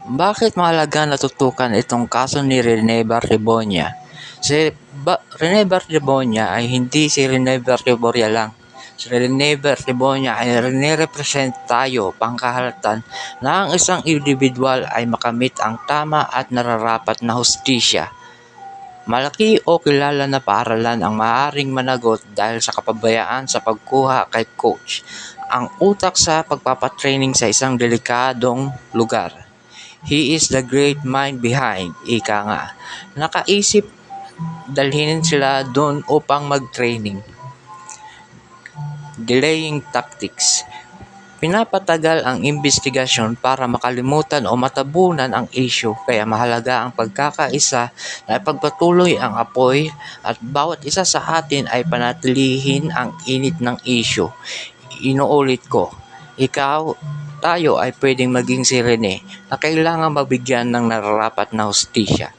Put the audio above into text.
Bakit mahalaga na tutukan itong kaso ni Rene Barrebonia? Si Rene Barrebonia ay hindi si Rene Barrebonia lang. Si Rene Barrebonia ay nirepresent tayo pangkahalatan na ang isang individual ay makamit ang tama at nararapat na hustisya. Malaki o kilala na paaralan ang maaaring managot dahil sa kapabayaan sa pagkuha kay coach, ang utak sa pagpapatraining sa isang delikadong lugar. He is the great mind behind, ika nga. Nakaisip dalhin sila doon upang mag-training. Delaying tactics. Pinapatagal ang investigasyon para makalimutan o matabunan ang issue, kaya mahalaga ang pagkakaisa na ipagpatuloy ang apoy at bawat isa sa atin ay panatilihin ang init ng issue. Inuulit ko, tayo ay pwedeng maging si Rene na kailangan mabigyan ng nararapat na hustisya.